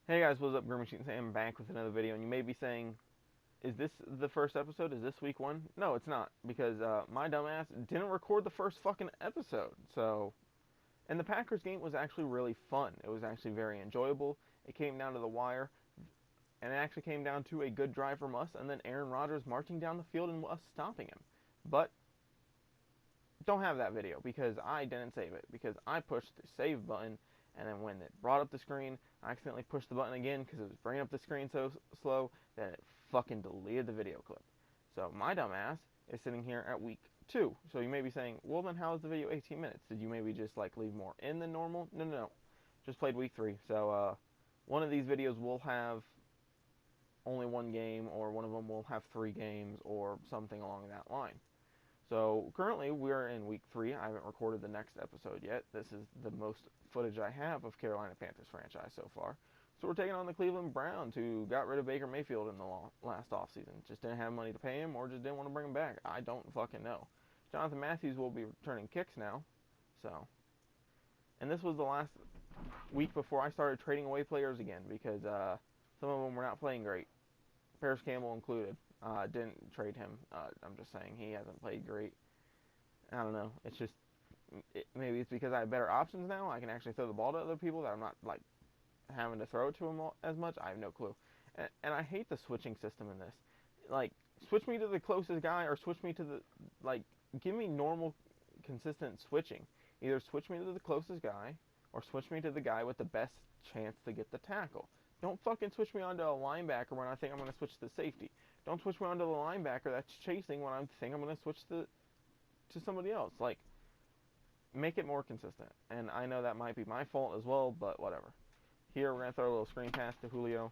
Hey guys, what's up? Green Machine Sam back with another video, and you may be saying, is this the first episode? Is this week one? No, it's not, because my dumbass didn't record the first fucking episode. So, and the Packers game was actually really fun. It was actually very enjoyable. It came down to the wire, and it actually came down to a good drive from us, and then Aaron Rodgers marching down the field and us stopping him. But don't have that video because I didn't save it, because I pushed the save button, and then when it brought up the screen, I accidentally pushed the button again because it was bringing up the screen so slow that it fucking deleted the video clip. So my dumbass is sitting here at week 2. So you may be saying, well then how is the video 18 minutes? Did you maybe just like leave more in than normal? No. Just played week 3. So one of these videos will have only one game, or one of them will have 3 games, or something along that line. So currently we're in week 3. I haven't recorded the next episode yet. This is the most footage I have of Carolina Panthers franchise so far. So we're taking on the Cleveland Browns, who got rid of Baker Mayfield in the last offseason. Just didn't have money to pay him, or just didn't want to bring him back. I don't fucking know. Jonathan Matthews will be returning kicks now. So, and this was the last week before I started trading away players again, because some of them were not playing great. Paris Campbell included. Didn't trade him. I'm just saying he hasn't played great. I don't know. It's just maybe it's because I have better options now. I can actually throw the ball to other people that I'm not like having to throw it to them as much. I have no clue. And I hate the switching system in this. Like, switch me to the closest guy, or switch me to the, like, give me normal, consistent switching. Either switch me to the closest guy, or switch me to the guy with the best chance to get the tackle. Don't fucking switch me onto a linebacker when I think I'm going to switch to safety. Don't switch me onto the linebacker that's chasing when I think I'm going to switch to somebody else. Like, make it more consistent. And I know that might be my fault as well, but whatever. Here, we're going to throw a little screen pass to Julio,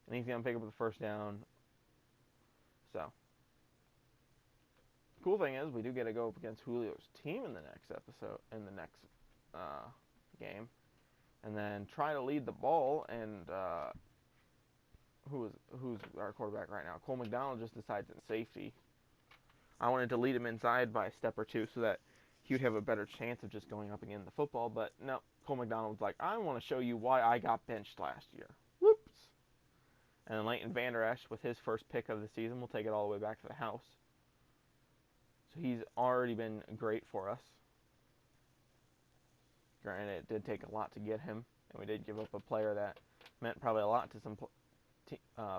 and he's going to pick up the first down. So, cool thing is, we do get to go up against Julio's team in the next episode, in the next game, and then try to lead the ball. And who's our quarterback right now? Cole McDonald just decides in safety. I wanted to lead him inside by a step or two so that he would have a better chance of just going up and getting the football, but no. Cole McDonald was like, I want to show you why I got benched last year. Whoops. And then Leighton Vander Esch, with his first pick of the season, will take it all the way back to the house. So he's already been great for us. Granted, it did take a lot to get him, and we did give up a player that meant probably a lot to some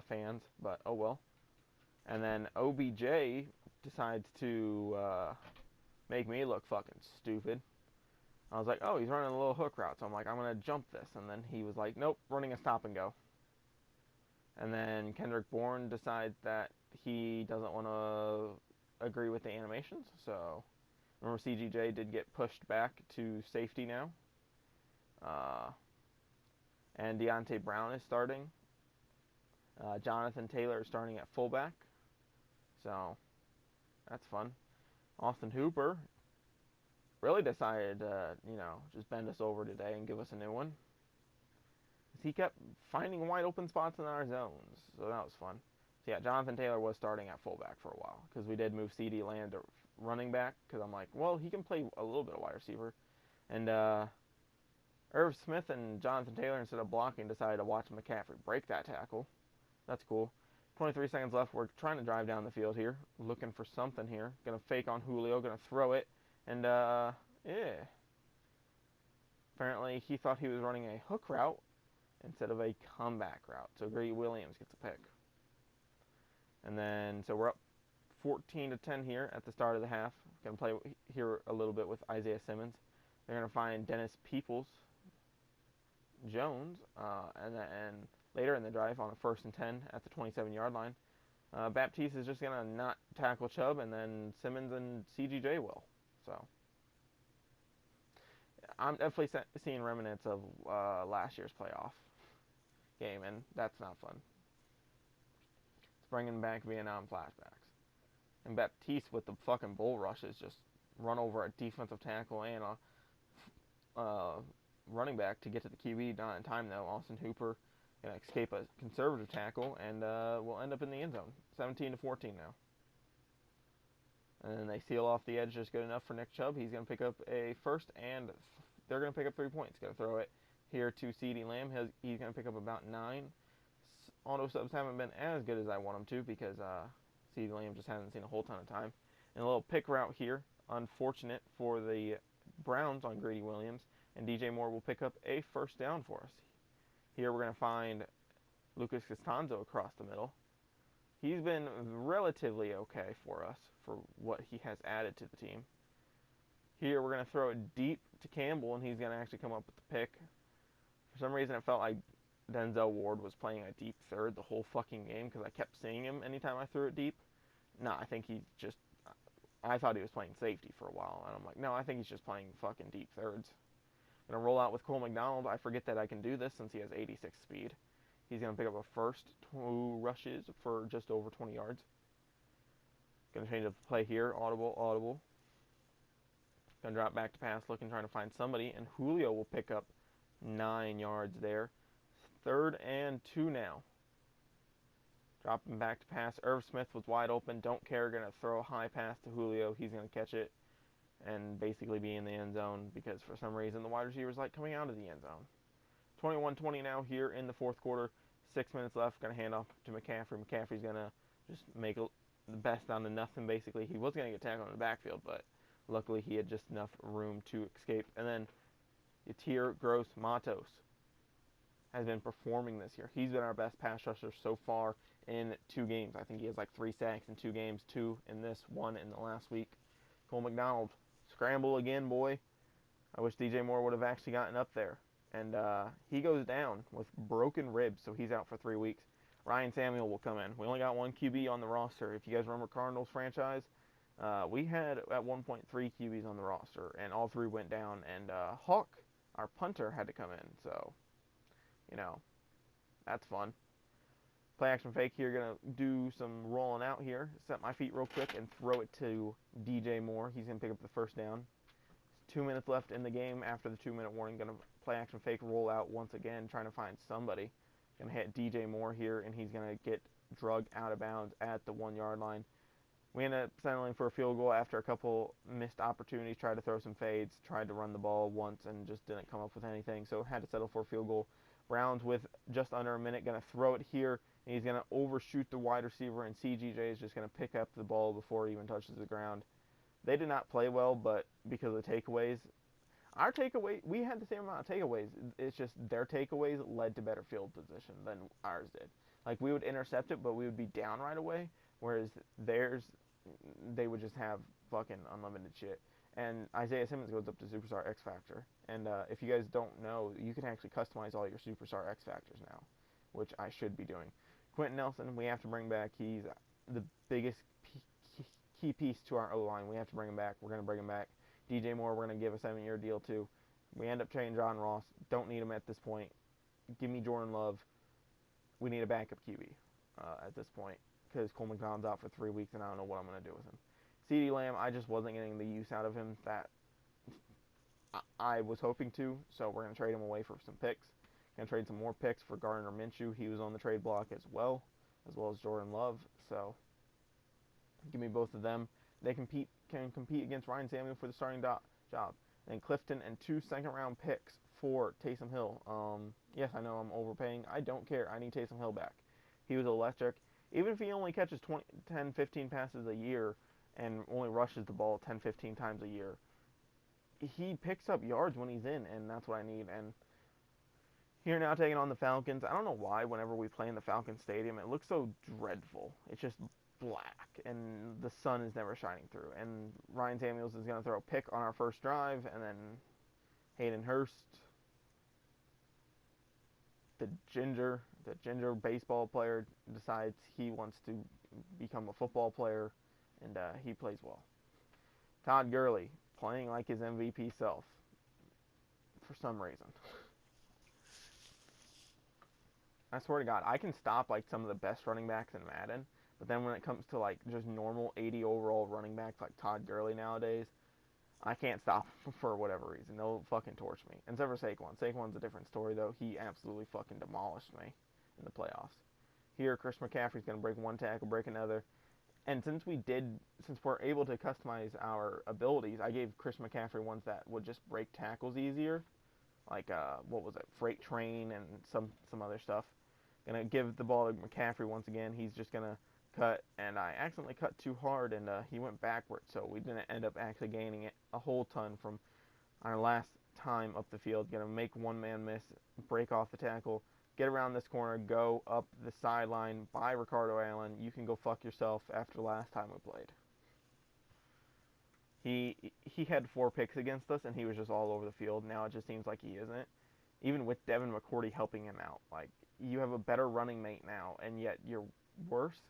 fans, but oh well. And then OBJ decides to make me look fucking stupid. I was like, oh, he's running a little hook route, so I'm like, I'm going to jump this. And then he was like, nope, running a stop and go. And then Kendrick Bourne decides that he doesn't want to agree with the animations. So, remember, CGJ did get pushed back to safety now. And Deontay Brown is starting. Jonathan Taylor is starting at fullback. So, that's fun. Austin Hooper really decided to, just bend us over today and give us a new one. He kept finding wide open spots in our zones, so that was fun. So yeah, Jonathan Taylor was starting at fullback for a while, because we did move CD Lamb to running back, because I'm like, well, he can play a little bit of wide receiver. And Irv Smith and Jonathan Taylor, instead of blocking, decided to watch McCaffrey break that tackle. That's cool. 23 seconds left. We're trying to drive down the field here, looking for something here. Gonna fake on Julio, gonna throw it. And, yeah. Apparently, he thought he was running a hook route instead of a comeback route. So, Greedy Williams gets a pick. And then, so we're up 14-10 here at the start of the half. Going to play here a little bit with Isaiah Simmons. They're going to find Dennis Peoples-Jones. And then later in the drive on a 1st and 10 at the 27-yard line, Baptiste is just going to not tackle Chubb, and then Simmons and CGJ will. So, I'm definitely seeing remnants of last year's playoff game, and that's not fun. It's bringing back Vietnam flashbacks. And Baptiste with the fucking bull rushes just run over a defensive tackle and a running back to get to the QB. Not in time, though. Austin Hooper going to escape a conservative tackle, and we'll end up in the end zone. 17-14 now. And then they seal off the edge just good enough for Nick Chubb. He's going to pick up a first, and they're going to pick up 3 points. Going to throw it here to CeeDee Lamb. He's going to pick up about 9. Auto subs haven't been as good as I want them to because CeeDee Lamb just hasn't seen a whole ton of time. And a little pick route here. Unfortunate for the Browns on Greedy Williams. And DJ Moore will pick up a first down for us. Here we're going to find Lucas Costanzo across the middle. He's been relatively okay for us for what he has added to the team. Here we're going to throw it deep to Campbell, and he's going to actually come up with the pick. For some reason, it felt like Denzel Ward was playing a deep third the whole fucking game because I kept seeing him anytime I threw it deep. No, I think he just... I thought he was playing safety for a while, and I'm like, no, I think he's just playing fucking deep thirds. Going to roll out with Cole McDonald. I forget that I can do this since he has 86 speed. He's going to pick up a first, 2 rushes for just over 20 yards. Going to change up the play here. Audible. Going to drop back to pass, looking, trying to find somebody. And Julio will pick up 9 yards there. 3rd and 2 now. Dropping back to pass. Irv Smith was wide open. Don't care. Going to throw a high pass to Julio. He's going to catch it and basically be in the end zone because for some reason the wide receivers like coming out of the end zone. 21-20 now here in the 4th quarter. 6 minutes left. Going to hand off to McCaffrey. McCaffrey's going to just make the best down to nothing, basically. He was going to get tackled in the backfield, but luckily he had just enough room to escape. And then Yatir Gross-Matos has been performing this year. He's been our best pass rusher so far in 2 games. I think he has like 3 sacks in 2 games, 2 in this, 1 in the last week. Cole McDonald, scramble again, boy. I wish DJ Moore would have actually gotten up there. And he goes down with broken ribs, so he's out for 3 weeks. Ryan Samuel will come in. We only got 1 QB on the roster. If you guys remember Cardinals franchise, we had at one point 3 QBs on the roster, and all 3 went down. And Hawk, our punter, had to come in. So, you know, that's fun. Play action fake here. Going to do some rolling out here. Set my feet real quick and throw it to DJ Moore. He's going to pick up the first down. 2 minutes left in the game after the 2-minute warning. Going to play action fake, roll out once again, trying to find somebody. Going to hit DJ Moore here, and he's going to get drugged out of bounds at the 1-yard line. We ended up settling for a field goal after a couple missed opportunities. Tried to throw some fades, tried to run the ball once, and just didn't come up with anything. So had to settle for a field goal. Browns with just under a minute. Going to throw it here, and he's going to overshoot the wide receiver, and CGJ is just going to pick up the ball before it even touches the ground. They did not play well, but because of the takeaways, we had the same amount of takeaways. It's just their takeaways led to better field position than ours did. Like, we would intercept it, but we would be down right away, whereas theirs, they would just have fucking unlimited shit. And Isaiah Simmons goes up to Superstar X Factor. And if you guys don't know, you can actually customize all your Superstar X Factors now, which I should be doing. Quentin Nelson, we have to bring back. He's the biggest key piece to our O-line. We have to bring him back. We're going to bring him back. DJ Moore, we're going to give a 7-year deal to. We end up trading John Ross. Don't need him at this point. Give me Jordan Love. We need a backup QB at this point because Cole McDonald's out for 3 weeks, and I don't know what I'm going to do with him. CeeDee Lamb, I just wasn't getting the use out of him that I was hoping to, so we're going to trade him away for some picks. Going to trade some more picks for Gardner Minshew. He was on the trade block as well as Jordan Love. So give me both of them. They can compete against Ryan Samuel for the starting job. And Clifton and 2 second-round picks for Taysom Hill. Yes, I know I'm overpaying. I don't care. I need Taysom Hill back. He was electric. Even if he only catches 10, 15 passes a year and only rushes the ball 10, 15 times a year, he picks up yards when he's in, and that's what I need. And here now taking on the Falcons. I don't know why whenever we play in the Falcons Stadium, it looks so dreadful. It's just black, and the sun is never shining through. And Ryan Samuels is going to throw a pick on our first drive, and then Hayden Hurst, the ginger baseball player, decides he wants to become a football player, and he plays well. Todd Gurley, playing like his MVP self, for some reason. I swear to God, I can stop like some of the best running backs in Madden, but then when it comes to like just normal 80 overall running backs like Todd Gurley nowadays, I can't stop for whatever reason. They'll fucking torch me. Except for Saquon. Saquon's a different story though. He absolutely fucking demolished me in the playoffs. Here, Chris McCaffrey's going to break one tackle, break another, And since we're able to customize our abilities, I gave Chris McCaffrey ones that would just break tackles easier, like what was it, freight train and some other stuff. Gonna give the ball to McCaffrey once again. He's just gonna cut, and I accidentally cut too hard, and he went backwards, so we didn't end up actually gaining it a whole ton from our last time up the field. Gonna make one man miss, break off the tackle, get around this corner, go up the sideline by Ricardo Allen. You can go fuck yourself after the last time we played. He had 4 picks against us, and he was just all over the field. Now it just seems like he isn't. Even with Devin McCourty helping him out. Like, you have a better running mate now, and yet you're worse,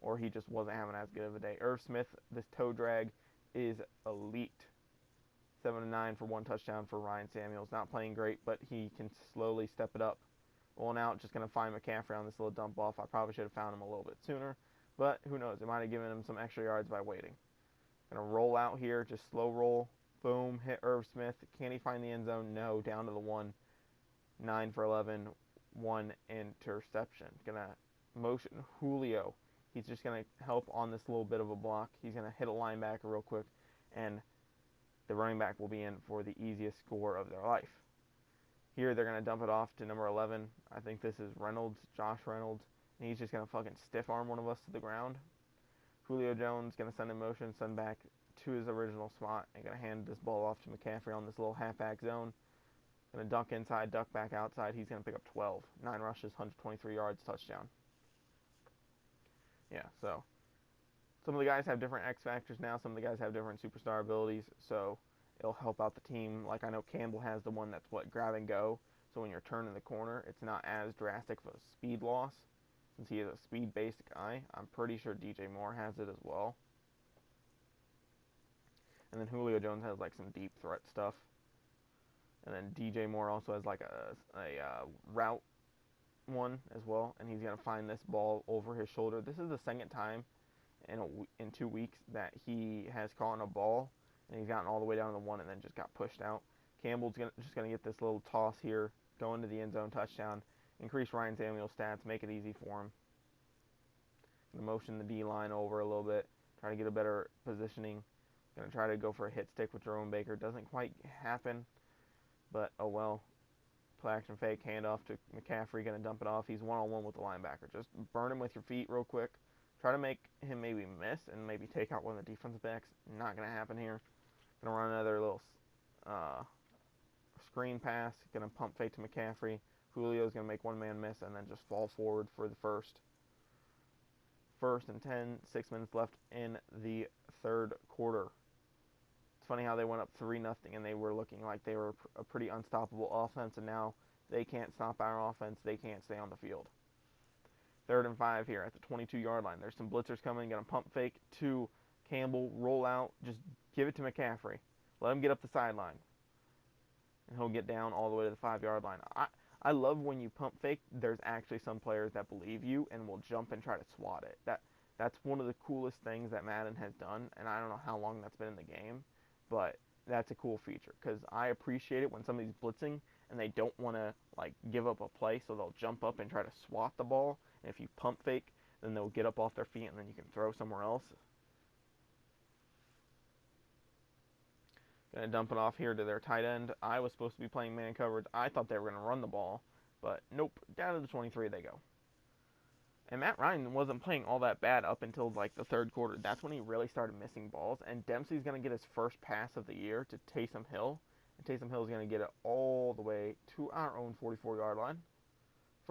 or he just wasn't having as good of a day. Irv Smith, this toe drag is elite. 7-9 for 1 touchdown for Ryan Samuels. Not playing great, but he can slowly step it up. Rolling out, just going to find McCaffrey on this little dump off. I probably should have found him a little bit sooner, but who knows? It might have given him some extra yards by waiting. Going to roll out here, just slow roll. Boom, hit Irv Smith. Can he find the end zone? No, down to the 1. 9 for 11, 1 interception. Going to motion Julio. He's just going to help on this little bit of a block. He's going to hit a linebacker real quick, and the running back will be in for the easiest score of their life. Here they're going to dump it off to number 11. I think this is Reynolds, Josh Reynolds, and he's just going to fucking stiff arm one of us to the ground. Julio Jones going to send in motion, send back to his original spot, and going to hand this ball off to McCaffrey on this little halfback zone. Going to duck inside, duck back outside. He's going to pick up 12. 9 rushes, 123 yards, touchdown. Yeah, so some of the guys have different X factors now. Some of the guys have different superstar abilities, so it'll help out the team. Like, I know Campbell has the one that's grab and go. So when you're turning the corner, it's not as drastic of a speed loss. Since he is a speed-based guy, I'm pretty sure DJ Moore has it as well. And then Julio Jones has like some deep threat stuff. And then DJ Moore also has like a route one as well. And he's going to find this ball over his shoulder. This is the second time in 2 weeks that he has caught a ball. And he's gotten all the way down to the 1 and then just got pushed out. Campbell's just going to get this little toss here, go into the end zone, touchdown. Increase Ryan Samuel's stats, make it easy for him. Going to motion the D-line over a little bit, try to get a better positioning. Going to try to go for a hit stick with Jerome Baker. Doesn't quite happen, but oh well. Play action fake, handoff to McCaffrey, going to dump it off. He's one-on-one with the linebacker. Just burn him with your feet real quick. Try to make him maybe miss and maybe take out one of the defensive backs. Not going to happen here. Going to run another little screen pass. Going to pump fake to McCaffrey. Julio's going to make one man miss and then just fall forward for the first. 1st and 10, 6 minutes left in the third quarter. It's funny how they went up 3-0 and they were looking like they were a pretty unstoppable offense, and now they can't stop our offense. They can't stay on the field. 3rd and 5 here at the 22-yard line. There's some blitzers coming. Going to pump fake to Campbell, roll out, just give it to McCaffrey. Let him get up the sideline. And he'll get down all the way to the 5-yard line. I love when you pump fake, there's actually some players that believe you and will jump and try to swat it. That's one of the coolest things that Madden has done, and I don't know how long that's been in the game, but that's a cool feature because I appreciate it when somebody's blitzing and they don't want to like give up a play, so they'll jump up and try to swat the ball, and if you pump fake, then they'll get up off their feet and then you can throw somewhere else. Going to dump it off here to their tight end. I was supposed to be playing man coverage. I thought they were going to run the ball, but nope. Down to the 23 they go. And Matt Ryan wasn't playing all that bad up until like the third quarter. That's when he really started missing balls. And Dempsey's going to get his first pass of the year to Taysom Hill. And Taysom Hill is going to get it all the way to our own 44-yard line.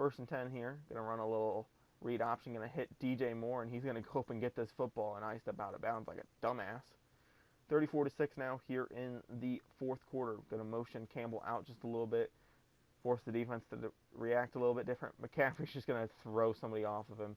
1st and 10 here. Going to run a little read option. Going to hit DJ Moore, and he's going to go up and get this football. And I step out of bounds like a dumbass. 34-6 now here in the fourth quarter. Going to motion Campbell out just a little bit. Force the defense to react a little bit different. McCaffrey's just going to throw somebody off of him.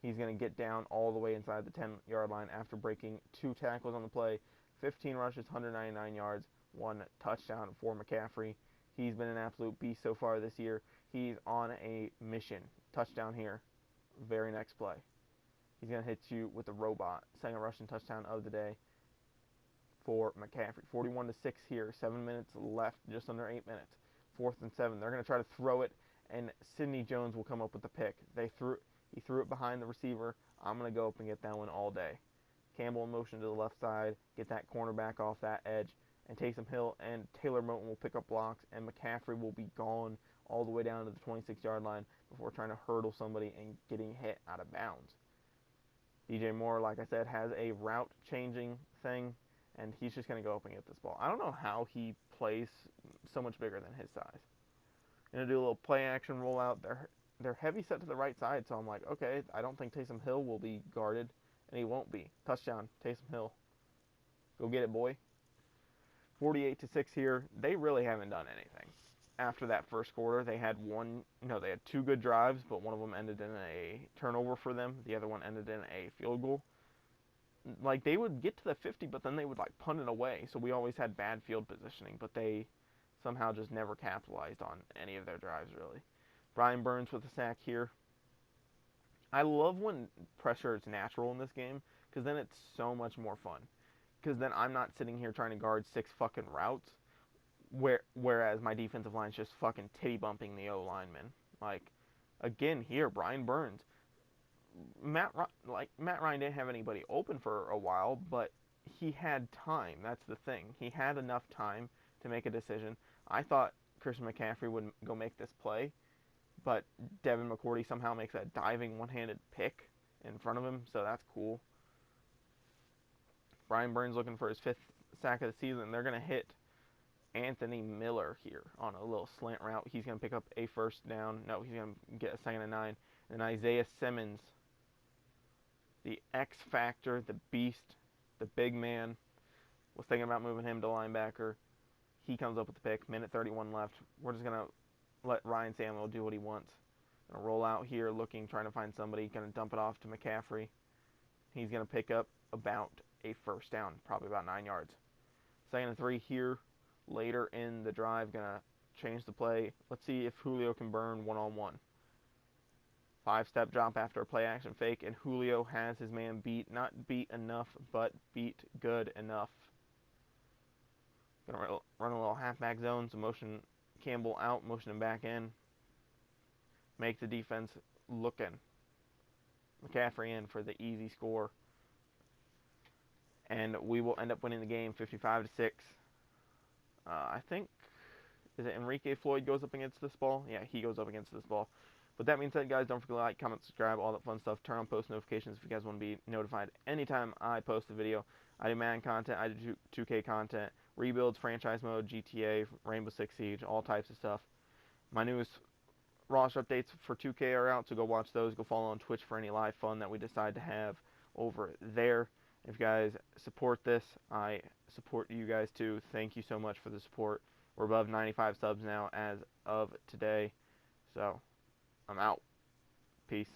He's going to get down all the way inside the 10-yard line after breaking 2 tackles on the play. 15 rushes, 199 yards, 1 touchdown for McCaffrey. He's been an absolute beast so far this year. He's on a mission. Touchdown here. Very next play. He's going to hit you with a robot. Second rushing touchdown of the day for McCaffrey. 41-6 here. 7 minutes left. Just under 8 minutes. 4th and 7. They're going to try to throw it, and Sidney Jones will come up with the pick. He threw it behind the receiver. I'm going to go up and get that one all day. Campbell in motion to the left side, get that cornerback off that edge, and Taysom Hill and Taylor Moton will pick up blocks, and McCaffrey will be gone all the way down to the 26-yard line before trying to hurdle somebody and getting hit out of bounds. DJ Moore, like I said, has a route-changing thing, and he's just going to go up and get this ball. I don't know how he plays so much bigger than his size. Going to do a little play-action rollout. They're heavy set to the right side, so I'm like, okay, I don't think Taysom Hill will be guarded, and he won't be. Touchdown, Taysom Hill. Go get it, boy. 48-6 here. They really haven't done anything. After that first quarter, they had two good drives, but one of them ended in a turnover for them. The other one ended in a field goal. Like, they would get to the 50, but then they would, like, punt it away. So we always had bad field positioning, but they somehow just never capitalized on any of their drives, really. Brian Burns with a sack here. I love when pressure is natural in this game, because then it's so much more fun. Because then I'm not sitting here trying to guard 6 fucking routes, whereas my defensive line's just fucking titty bumping the O lineman. Like, again here, Brian Burns. Matt Ryan didn't have anybody open for a while, but he had time. That's the thing. He had enough time to make a decision. I thought Christian McCaffrey would go make this play, but Devin McCourty somehow makes a diving one-handed pick in front of him, so that's cool. Brian Burns looking for his 5th sack of the season. They're going to hit Anthony Miller here on a little slant route. He's going to pick up a first down. No, he's going to get a 2nd and 9. And Isaiah Simmons, the X Factor, the beast, the big man, was thinking about moving him to linebacker. He comes up with the pick. Minute 31 left. We're just going to let Ryan Samuel do what he wants. Going to roll out here trying to find somebody. Going to dump it off to McCaffrey. He's going to pick up about a first down, probably about 9 yards. 2nd and 3 here. Later in the drive, going to change the play. Let's see if Julio can burn one-on-one. 5-step drop after a play-action fake, and Julio has his man beat. Not beat enough, but beat good enough. Going to run a little halfback zone, so motion Campbell out, motion him back in. Make the defense looking. McCaffrey in for the easy score. And we will end up winning the game 55-6. I think, is it Enrique Floyd goes up against this ball? Yeah, he goes up against this ball. With that being said, guys, don't forget to like, comment, subscribe, all that fun stuff. Turn on post notifications if you guys want to be notified anytime I post a video. I do Madden content, I do 2K content, rebuilds, franchise mode, GTA, Rainbow Six Siege, all types of stuff. My newest roster updates for 2K are out, so go watch those. Go follow on Twitch for any live fun that we decide to have over there. If you guys support this, I support you guys too. Thank you so much for the support. We're above 95 subs now as of today. So, I'm out. Peace.